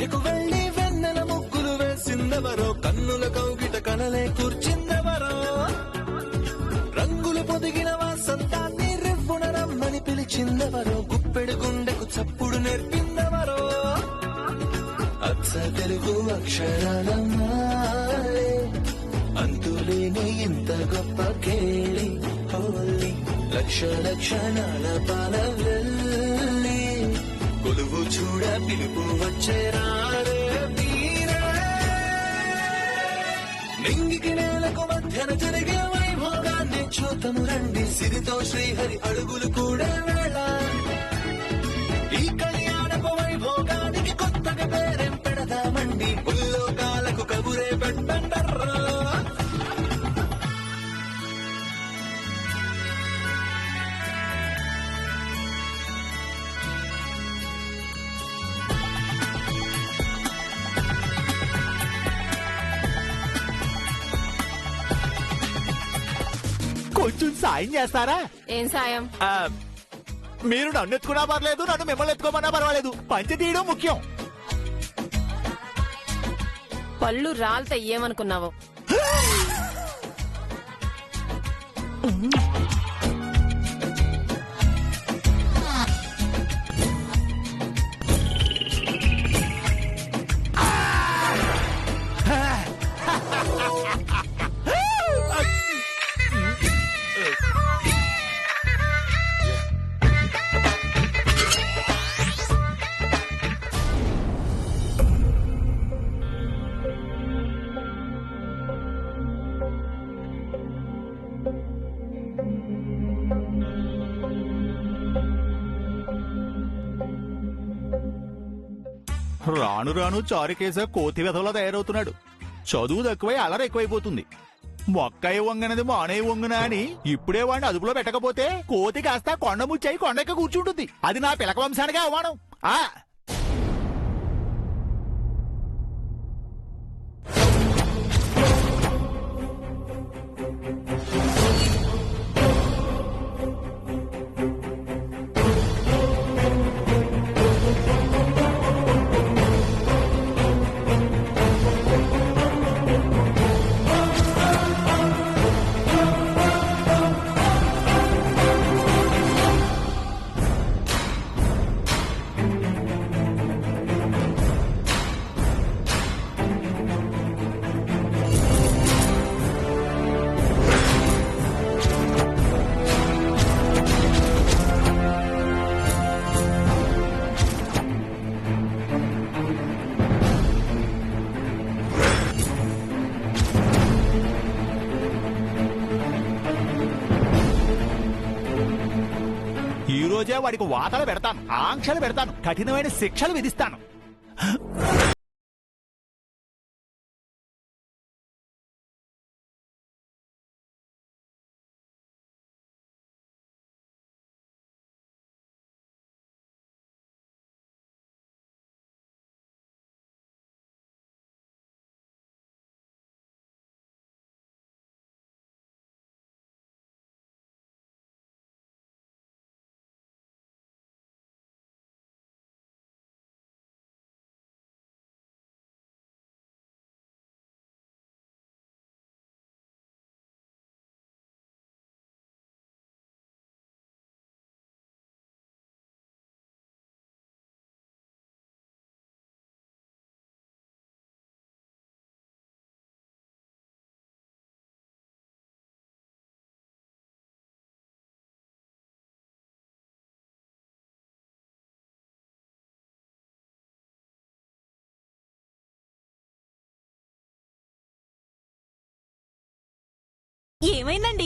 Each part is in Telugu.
మధ్యకు వెళ్లి వెన్నెల ముగ్గులు వేసిందెవరో, కన్నుల కౌగిట కలలే కూర్చిందెవరో, రంగులు పొదిగిన వాసంతాన్ని రివ్వున రమ్మని పిలిచిందెవరో, గుప్పెడు గుండెకు చప్పుడు నేర్పిందెవరో, అచ్చ తెలుగు అక్షరాల మాలే అంతులేని ఇంత గొప్ప కేళి హోలీ, లక్ష లక్షణాల పాల వెళ్ళి కొలువు చూడ పిలుపు వచ్చేరారే వీరే, నింగికి నేలకు మధ్యన జరిగే వైభోగాన్ని చూతము రండి, సిరితో శ్రీహరి అడుగులు కూడా వేళ, ఈ కళ్యాణపు వైభోగానికి కొత్తగా పేరేం పెడదామండి, ముల్లోకాలకు కబురే పెట్టండర్రా. కొంచెం సాయం చేస్తారా? ఏం సాయం? మీరు నన్ను ఎత్తుకున్నా పర్లేదు, నన్ను మిమ్మల్ని ఎత్తుకోమన్నా పర్వాలేదు, పంచి తీయడం ముఖ్యం. పళ్ళు రాలితే ఏమనుకున్నావు? రాను రాను చారుకేస కోతి వెధవలా తయారవుతున్నాడు. చదువు తక్కువై అలర ఎక్కువైపోతుంది. మొక్కై వంగనది మానై వంగునా అని ఇప్పుడే వాడిని అదుపులో పెట్టకపోతే కోతి కాస్త కొండ ముచ్చై కొండెక్క కూర్చుంటుంది. అది నా పిలక వంశానికే అవమానం. ఈ రోజే వాడికి వాతలు పెడతాను, ఆంక్షలు పెడతాను, కఠినమైన శిక్షలు విధిస్తాను. ఏమైందండి?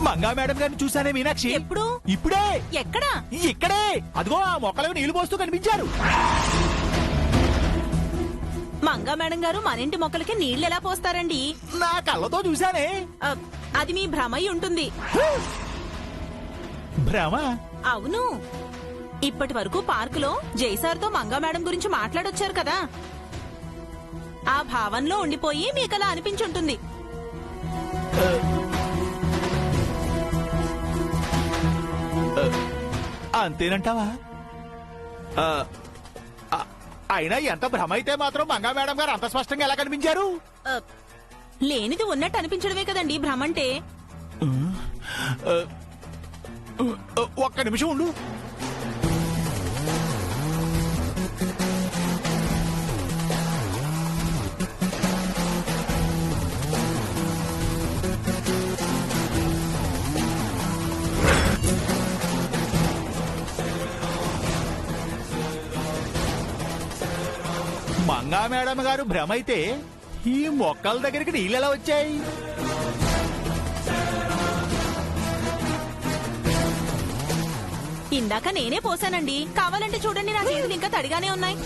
మంగా మేడం గారిని చూసానే మీనాక్షి. ఎప్పుడు? ఇప్పుడే. ఎక్కడా? ఇక్కడే. అదిగో ఆ మొక్కలకు నీళ్లు పోస్తూ కనిపించారు. మంగా మేడం గారు మన ఇంటి మొక్కలకి నీళ్లు ఎలా పోస్తారండి? నా కళ్ళతో చూసానే. అది మీ భ్రమై ఉంటుంది. భ్రమ? అవును. ఇప్పటి వరకు పార్కులో జైసార్తో మంగా మేడం గురించి మాట్లాడొచ్చారు కదా, ఆ భావంలో ఉండిపోయి మీకలా అనిపించుంటుంది. అంతేనంటావా? అయినా ఎంత భ్రమ అయితే మాత్రం మంగా మేడం గారు అంత స్పష్టంగా ఎలా కనిపించారు? ఆ, లేనిది ఉన్నట్టు అనిపించడమే కదండి భ్రమంటే. ఒక్క నిమిషం ఉండు. మంగా మేడం గారు భ్రమ అయితే ఈ మొక్కల దగ్గరికి నీళ్ళు ఎలా వచ్చాయి? ఇందాక నేనే పోసానండి, కావాలంటే చూడండి, నా చేతులు ఇంకా తడిగానే ఉన్నాయి.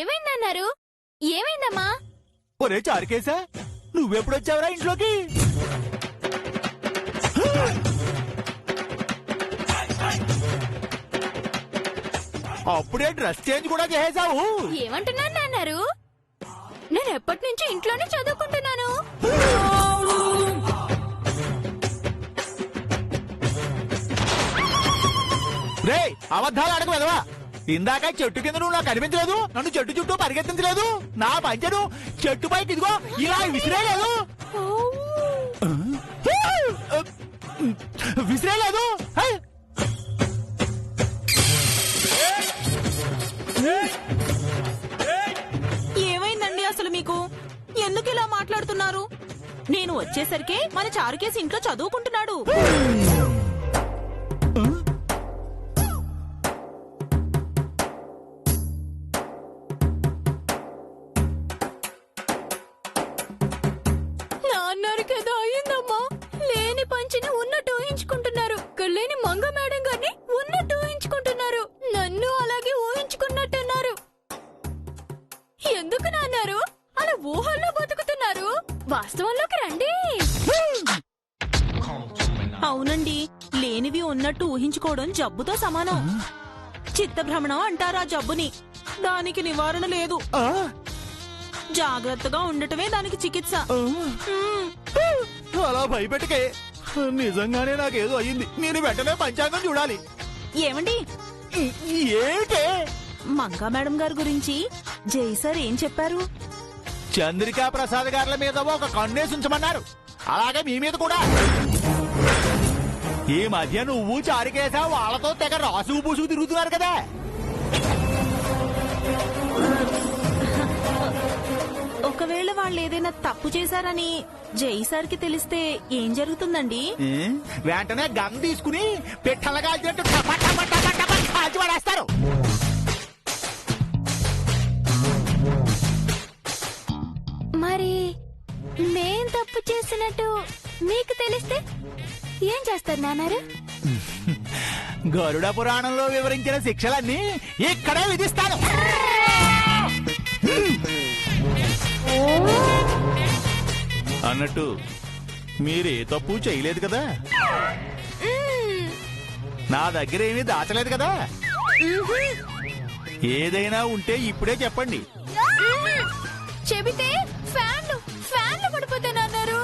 ఏమైందన్నారు? ఏమైందమ్మా? ఒరే చారుకేశా, నువ్వెప్పుడొచ్చావురా ఇంట్లోకి? అప్పుడే డ్రెస్ చేంజ్ కూడా చేసావు. ఏమంటున్నారు నాన్నారు? నేను ఎప్పటి నుంచి ఇంట్లోనే చదువుకుంటున్నాను. రే అబద్ధాలు అడగ వెదవా. ఇందాక చెట్టు కింద నువ్వు నాకు కనిపించలేదు, నన్ను చెట్టు చుట్టూ పరిగెత్తించలేదు, నా పంచను చెట్టు పైకి ఇదిగో ఇలా విసిరేలేదు. విసిరేలేదు. ఏమైందండి అసలు మీకు? ఎందుకు ఇలా మాట్లాడుతున్నారు? నేను వచ్చేసరికి మన చారుకేసి ఇంట్లో చదువుకుంటున్నాడు. నాన్నకి ఏదో అయ్యిందమ్మా. లేని పంచిని ఉన్నట్టు ఊహించుకుంటున్నారు. లేని మంగ మేడం గారిని ఉన్నట్టు ఊహించుకుంటున్నారు. నన్ను అలాగే ఊహించుకున్నట్టున్నారు. ఎందుకు నాన్నారు అలా ఊహల్లో బతుకుతున్నారు? వాస్తవంలోకి రండి. అవునండి, లేనివి ఉన్నట్టు ఊహించుకోవడం జబ్బుతో సమానం. చిత్తభ్రమణం అంటారు ఆ జబ్బుని. దానికి నివారణ లేదు, జాగ్రత్తగా ఉండటమే దానికి చికిత్స. అలా భయపెట్టకే. నిజంగానే నాకేదో అయ్యింది. నేను వెంటనే పంచాంగం చూడాలి. ఏమండి, ఏమిటే? మంగా మేడం గారి గురించి జై సార్ ఏం చెప్పారు? చంద్రికా ప్రసాద్ గారుల మీద ఒక కన్నేసి ఉంచమన్నారు. అలాగే మీ మీద కూడా. ఈ మధ్య నువ్వు చారికేసా వాళ్ళతో తెగ రాసు పూసు తిరుగుతున్నారు కదా. ఒకవేళ వాళ్ళు ఏదైనా తప్పు చేశారని జై సార్ కి తెలిస్తే ఏం జరుగుతుందండి? వెంటనే గన్ తీసుకుని పిట్టలుగా కాల్చి పడేస్తారు. మరి మేం తప్పు చేసినట్టు మీకు తెలిస్తే ఏం చేస్తారు నాన్నారు? గరుడ పురాణంలో వివరించిన శిక్షలన్నీ ఇక్కడే విధిస్తాను. అన్నట్టు మీరే తప్పు చేయలేదు కదా? నా దగ్గర ఏమీ దాచలేదు కదా? ఏదైనా ఉంటే ఇప్పుడే చెప్పండి. చెబితే ఫ్యాన్లు పడిపోతానన్నారు.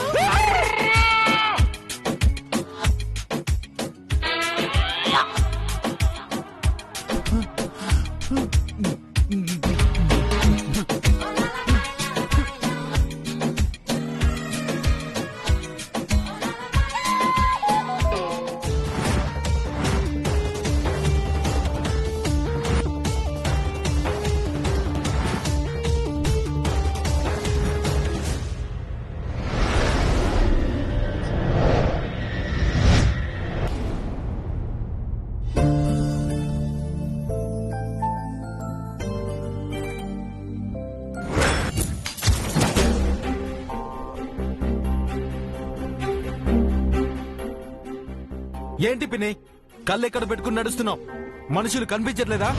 ఏంటి పిన్ని, కళ్ళు ఎక్కడ పెట్టుకుని నడుస్తున్నావు? మనుషులు కనిపించట్లేదా?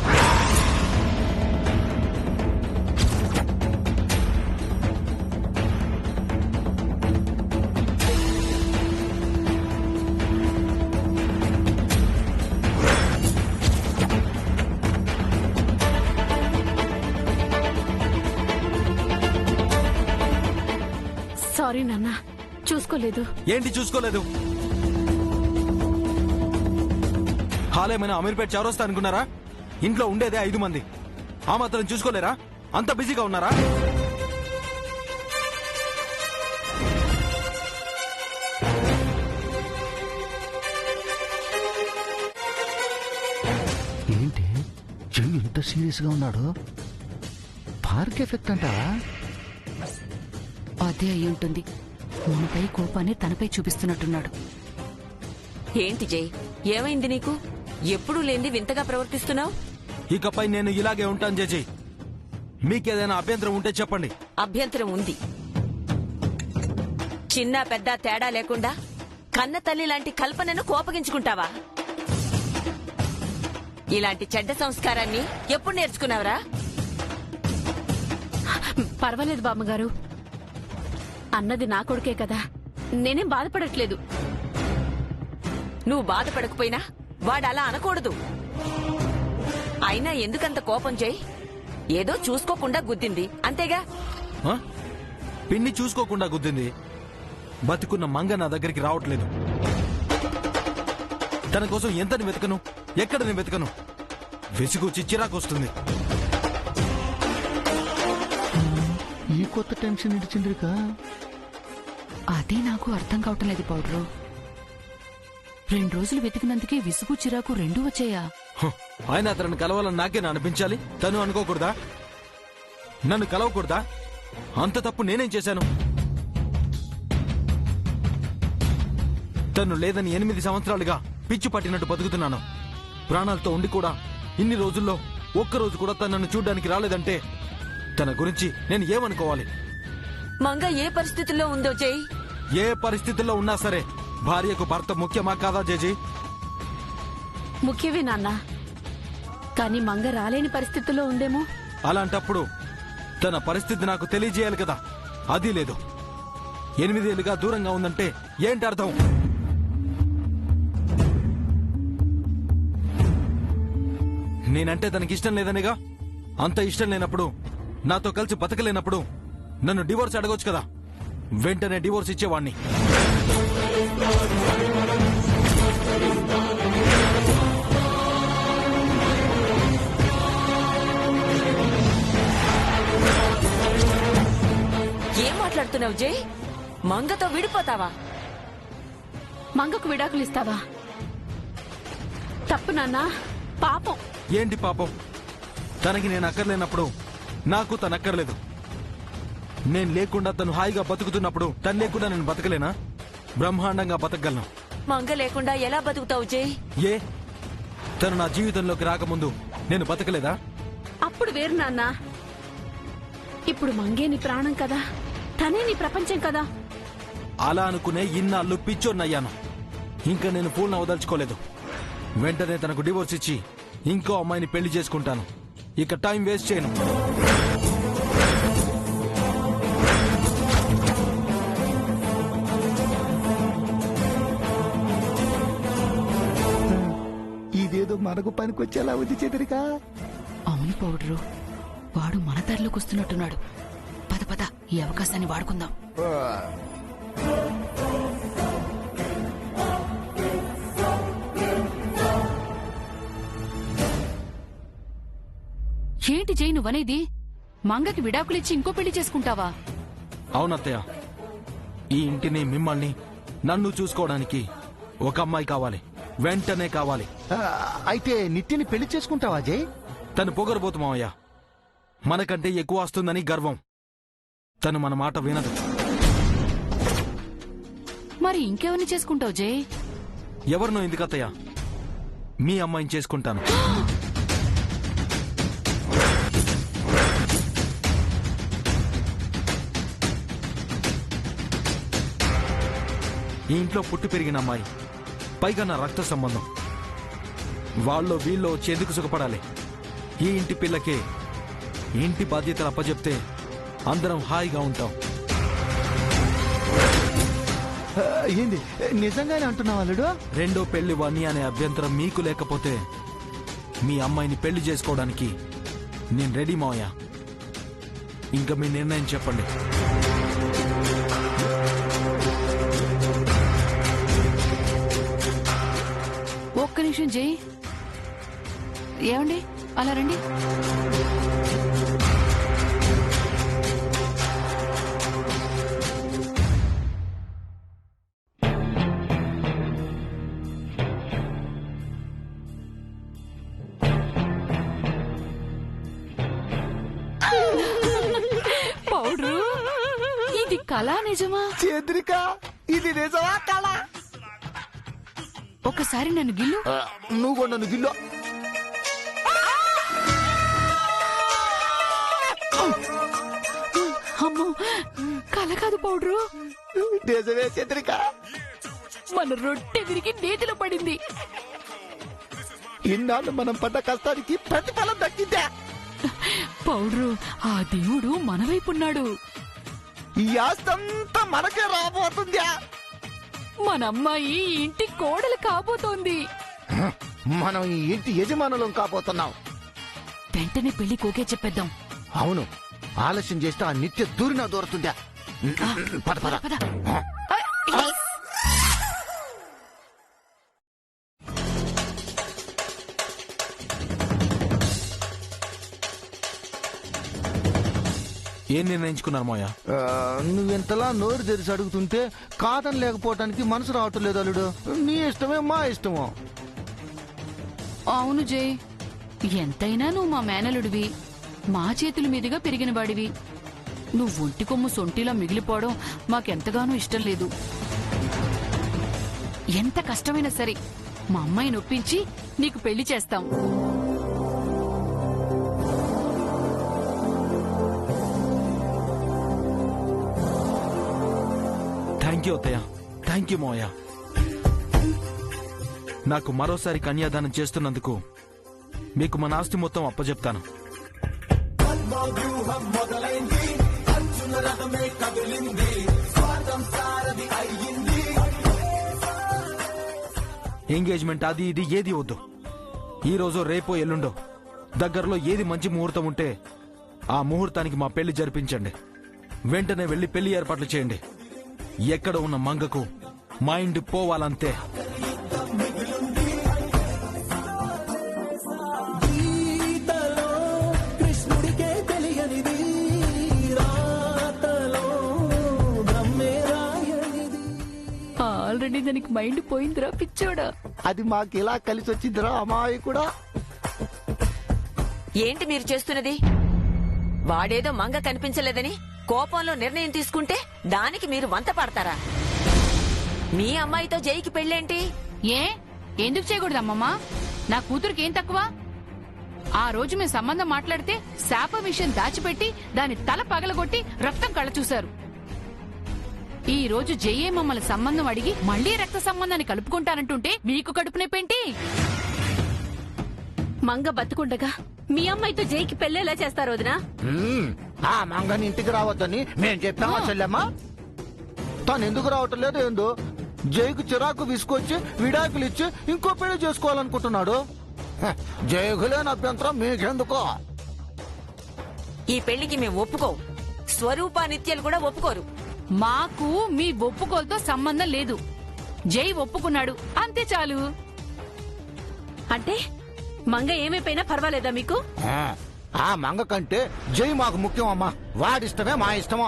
సారీ నాన్న, చూసుకోలేదు. ఏంటి చూసుకోలేదు? హాలేమైనా అమీర్పేట చౌరస్తా అనుకున్నారా? ఇంట్లో ఉండేదే 5 మంది. ఆ మాత్రం చూసుకోలేరా? అంత బిజీగా ఉన్నారా? ఏంటి జై ఇంత సీరియస్ గా ఉన్నాడు? పార్క్ ఎఫెక్ట్ అంటావా? అదే అయి ఉంటుంది. మనపై కోపాన్ని తనపై చూపిస్తున్నట్టున్నాడు. ఏంటి జై, ఏమైంది నీకు? ఎప్పుడూ లేంది వింతగా ప్రవర్తిస్తున్నావు. ఇకపై నేను ఇలాగే ఉంటాను జేజీ. మీకేదైనా అభ్యంతరం ఉంటే చెప్పండి. అభ్యంతరం ఉంది. చిన్న పెద్ద తేడా లేకుండా కన్న తల్లి లాంటి కల్పనను కోపగించుకుంటావా? ఇలాంటి చెడ్డ సంస్కారాన్ని ఎప్పుడు నేర్చుకున్నావురా? పర్వాలేదు బామ్మగారు, అన్నది నా కొడుకే కదా, నేనేం బాధపడట్లేదు. నువ్వు బాధపడకపోయినా వాడు అలా అనకూడదు. అయినా ఎందుకంత కోపం చేయి? ఏదో చూసుకోకుండా గుద్దింది అంతేగా. ఆ? పిన్ని చూసుకోకుండా గుద్దింది. బతికున్న మంగ నా దగ్గరికి రావట్లేదు. తన కోసం ఎంతని వెతకను, ఎక్కడని వెతకను. విసుగు చిరాకొస్తుంది. ఈ కొత్త టెన్షన్ ఏంటి చంద్రిక? అదే నాకు అర్థం కావటం లేదు పౌడరు. 2 రోజులు వెతికినందుకే విసుగు చిరాకు 2 వచ్చాయా? హ, ఆయన అతను కలవాలని నాకేనా అనిపించాలి? తను అనుకోకూడదా? నన్ను కలవకూడదా? అంత తప్పు నేనేం చేశాను? తను లేదని 8 సంవత్సరాలుగా పిచ్చి పట్టినట్టు బతుకుతున్నాను. ప్రాణాలతో ఉండి కూడా ఇన్ని రోజుల్లో ఒక్కరోజు కూడా తను నన్ను చూడ్డానికి రాలేదంటే తన గురించి నేను ఏమనుకోవాలి? మంగ ఏ పరిస్థితుల్లో ఉందో జై? ఏ పరిస్థితుల్లో ఉన్నా సరే భార్యకు భర్త ముఖ్యమా కాదా జేజీ? ముఖ్యమే నాన్న, కానీ మంగ రాలేని పరిస్థితుల్లో ఉందేమో. అలాంటప్పుడు తన పరిస్థితి నాకు తెలియజేయాలి కదా. అది లేదు. 8 ఏళ్లుగా దూరంగా ఉందంటే ఏంటి అర్థం? నేనంటే తనకిష్టం లేదనేగా. అంత ఇష్టం లేనప్పుడు, నాతో కలిసి బతకలేనప్పుడు నన్ను డివోర్స్ అడగొచ్చు కదా. వెంటనే డివోర్స్ ఇచ్చేవాణ్ణి. ఏం మాట్లాడుతున్నావు జై? మంగతో విడిపోతావా? మంగకు విడాకులు ఇస్తావా? తప్పు నాన్న, పాపం. ఏంటి పాపం? తనకి నేను అక్కర్లేనప్పుడు నాకు తను అక్కర్లేదు. నేను లేకుండా తను హాయిగా బతుకుతున్నప్పుడు తను లేకుండా నేను బతకలేనా? బ్రహ్మాండంగా బతకగలను. మంగ లేకుండా ఎలా బతుకుతావు జై? ఏ తను నా జీవితంలోకి రాకముందు నేను బతకలేదా? అప్పుడు వేరు నాన్న, ఇప్పుడు మంగే నీ ప్రాణం కదా, తనే నీ ప్రపంచం కదా. అలా అనుకునే ఇన్నాళ్ళు పిచ్చోన్నయ్యాను. ఇంకా నేను పూర్ణ వదలుచుకోలేదు. వెంటనే తనకు డివోర్స్ ఇచ్చి ఇంకో అమ్మాయిని పెళ్లి చేసుకుంటాను. ఇక టైం వేస్ట్ చేయను. ఇదేదో మనకు పనికొచ్చేలా ఉంది చంద్రిక. అవును పౌడరు, వాడు మన దారిలోకి వస్తున్నట్టున్నాడు. పద పద, ఈ అవకాశాన్ని వాడుకుందాం. ఏంటి జై నువ్వనేది? మంగకి విడాకులిచ్చి ఇంకో పెళ్లి చేసుకుంటావా? అవునత్తయ్య, ఈ ఇంటిని, మిమ్మల్ని, నన్ను చూసుకోవడానికి ఒక అమ్మాయి కావాలి. వెంటనే కావాలి. అయితే నిత్యని పెళ్లి చేసుకుంటావా జై? తను పొగరబోతు మావయ్య. మనకంటే ఎక్కువ వస్తుందని గర్వం. తను మన మాట వినదు. మరి ఇంకెవరిని చేసుకుంటావు జై? ఎవరినో ఎందుకత్తయ్య, మీ అమ్మాయిని చేసుకుంటాను. ఈ ఇంట్లో పుట్టి పెరిగిన అమ్మాయి, పైగా నా రక్త సంబంధం. వాళ్ళో వీళ్ళో వచ్చి ఎందుకు సుఖపడాలి? ఈ ఇంటి పిల్లకే ఇంటి బాధ్యతలు అప్పచెప్తే అందరం హాయిగా ఉంటాం. ఏంది నిజంగానే అంటున్నావు అల్లుడు? రెండో పెళ్లి వాణ్ణి అనే అభ్యంతరం మీకు లేకపోతే మీ అమ్మాయిని పెళ్లి చేసుకోవడానికి నేను రెడీ మావయ్య. ఇంకా మీ నిర్ణయం చెప్పండి. నిమిషం జై. ఏమండి అలా రండి. పౌడరు ఇది కళ నిజమా? చంద్రిక, ఇది నిజమా కళ? ఒకసారి నన్ను గిల్లు. నువ్వు కూడా నన్ను గిల్లో. అమ్మో, కళ కాదు పౌడరు. నిజమే చంద్రిక. మన రొట్టె విరిగి నేతిలో పడింది. ఇన్నాళ్ళు మనం పడ్డ కష్టానికి ప్రతిఫలం దక్కిందా? పౌడరు, ఆ దేవుడు మన వైపున్నాడు. ఈ ఆస్తంతా మనకే రాబోతుందా? మన అమ్మాయి ఈ ఇంటి కోడలు కాబోతోంది. మనం ఈ ఇంటి యజమానులం కాబోతున్నాం. వెంటనే పెళ్లి కోకే చెప్పేద్దాం. అవును, ఆలస్యం చేస్తే ఆ నిత్య దూరిన దూరుతుందా? పద పద. పద. ఏం నిర్ణయించుకున్నారు మోయ? నువ్వెంతలా నోరు తెరిచి అడుగుతుంటే కాదని లేకపోవటానికి మనసు రావటం లేదు అల్లుడు. నీ ఇష్టమే మా ఇష్టమో. అవును జై, ఎంతైనా నువ్వు మా మేనలుడివి, మా చేతుల మీదుగా పెరిగిన వాడివి. నువ్వు ఒంటి కొమ్ము సొంటిలా మిగిలిపోవడం మాకెంతగానో ఇష్టం లేదు. ఎంత కష్టమైనా సరే మా అమ్మాయిని ఒప్పించి నీకు పెళ్లి చేస్తాం. థ్యాంక్ యూ అత్తయ్య, థ్యాంక్ యూ మోయ. నాకు మరోసారి కన్యాదానం చేస్తున్నందుకు మీకు మన ఆస్తి మొత్తం అప్పచెప్తాను. ఎంగేజ్మెంట్ అది ఇది ఏది వద్దు. ఈ రోజు రేపో ఎల్లుండో దగ్గరలో ఏది మంచి ముహూర్తం ఉంటే ఆ ముహూర్తానికి మా పెళ్లి జరిపించండి. వెంటనే వెళ్లి పెళ్లి ఏర్పాట్లు చేయండి. ఎక్కడ ఉన్న మంగకు మైండ్ పోవాలంతే. ఆల్రెడీ దానికి మైండ్ పోయిందిరా పిచ్చోడా. అది మాకు ఇలా కలిసి వచ్చిందిరా అమ్మాయి కూడా. ఏంటి మీరు చేస్తున్నది? వాడేదో మంగ కనిపించలేదని కోపంలో నిర్ణయం తీసుకుంటే దానికి మీరు వంత పడతారా? మీ అమ్మాయితో జైకి పెళ్ళేంటి? ఏ ఎందుకు చేయకూడదు అమ్మమ్మా? నా కూతురికి ఏం తక్కువ? ఆ రోజు మేము సంబంధం మాట్లాడితే శాప విషయం దాచిపెట్టి దాని తల పగలగొట్టి రక్తం కళ్ళ చూశారు. ఈ రోజు జయ్యే మమ్మల్ని సంబంధం అడిగి మళ్లీ రక్త సంబంధాన్ని కలుపుకుంటానంటుంటే మీకు కడుపు నొప్పేంటి? మంగ బతుకుండగా మీ అమ్మాయితో జైకి పెళ్ళేలా చేస్తారు వదినా? ఆ మంగని ఇంటికి రావద్దని మేం చెప్పామా చెల్లెమ్మా? తను ఎందుకు రావటం లేదు ఏందో? జైకు చిరాకు విసుకొచ్చి విడాకులు ఇచ్చి ఇంకో పెళ్లి చేసుకోవాలనుకుంటున్నాడు. జైకులేని అభ్యంతరం మీకెందుకో? ఈ పెళ్లికి మేము ఒప్పుకోం. స్వరూప నిత్యాలు కూడా ఒప్పుకోరు. మాకు మీ ఒప్పుకోలతో సంబంధం లేదు. జై ఒప్పుకున్నాడు అంతే చాలు. అంటే మంగ ఏమైపోయినా పర్వాలేదా మీకు? ఆ మంగ కంటే జై మాకు ముఖ్యం అమ్మా. వాడిష్టమే మా ఇష్టమా.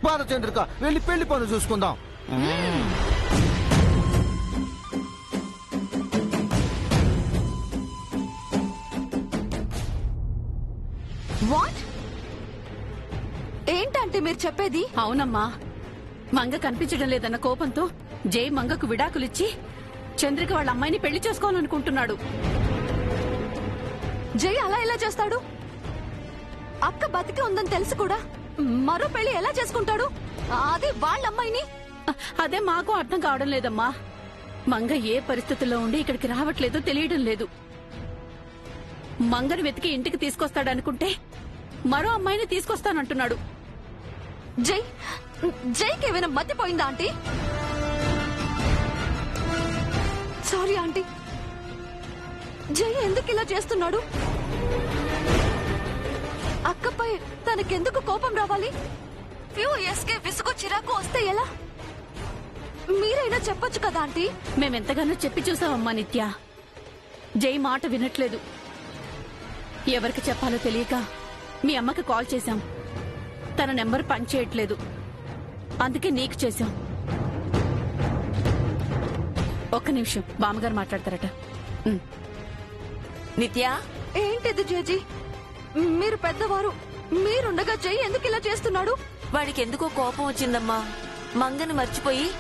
బాలచంద్రిక వెళ్ళి పెళ్లి పనులు చూసుకుందాం. వాట్? ఏంటంటే మీరు చెప్పేది? అవునమ్మా, మంగ కనిపించడం లేదన్న కోపంతో జై మంగకు విడాకులిచ్చి చంద్రిక వాళ్ళ అమ్మాయిని పెళ్లి చేసుకోవాలనుకుంటున్నాడు. జై అలా ఎలా చేస్తాడు? అక్క బతికి ఉందని తెలిసి కూడా మరో పెళ్లి ఎలా చేసుకుంటాడు? అదే వాళ్ళ అమ్మాయిని. అదే మాకు అర్థం కావడం లేదమ్మా. మంగ ఏ పరిస్థితుల్లో ఉండి ఇక్కడికి రావట్లేదో తెలియడం లేదు. మంగని వెతికి ఇంటికి తీసుకొస్తాడనుకుంటే మరో అమ్మాయిని తీసుకొస్తానంటున్నాడు. జైకి ఏమైనా మతిపోయిందా ఆంటీ? సారీ ఆంటీ, జై ఎందుకు ఇలా చేస్తున్నాడు? అక్కపై తనకెందుకు కోపం రావాలి? ఫ్యూ ఇయర్స్ కి విసుగు చిరాకు వస్తే ఎలా? మీరైనా చెప్పొచ్చు కదా ఆంటీ. మేమెంతగానో చెప్పి చూసామమ్మా నిత్య. జై మాట వినట్లేదు. ఎవరికి చెప్పాలో తెలియక మీ అమ్మకి కాల్ చేశాం. తన నెంబర్ పనిచేయట్లేదు. అందుకే నీకు చేశాం. ఒక్క నిమిషం, బామ్మగారు మాట్లాడతారట. నిత్య, ఏంటిది జేజీ? మీరు పెద్దవారు, మీరుండగా జై ఎందుకు ఇలా చేస్తున్నాడు? వాడికి ఎందుకో కోపం వచ్చిందమ్మా. మంగని మర్చిపోయి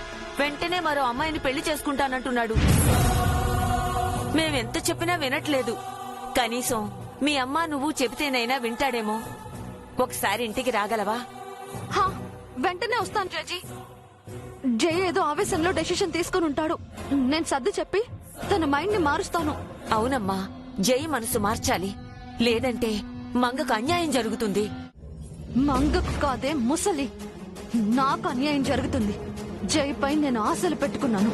వెంటనే మరో అమ్మాయిని పెళ్లి చేసుకుంటానంటున్నాడు. మేమెంత చెప్పినా వినట్లేదు. కనీసం మీ అమ్మ నువ్వు చెబితేనైనా వింటాడేమో. ఒకసారి ఇంటికి రాగలవా? హా, వెంటనే వస్తాను జేజీ. జై ఏదో ఆవేశంలో డెసిషన్ తీసుకుని ఉంటాడు. నేను సర్ది చెప్పి తన మైండ్ ని మారుస్తాను. అవునమ్మా, జై మనసు మార్చాలి. లేదంటే మంగకు అన్యాయం జరుగుతుంది. మంగకు కాదే ముసలి, నాకు అన్యాయం జరుగుతుంది. జైపై నేను ఆశలు పెట్టుకున్నాను.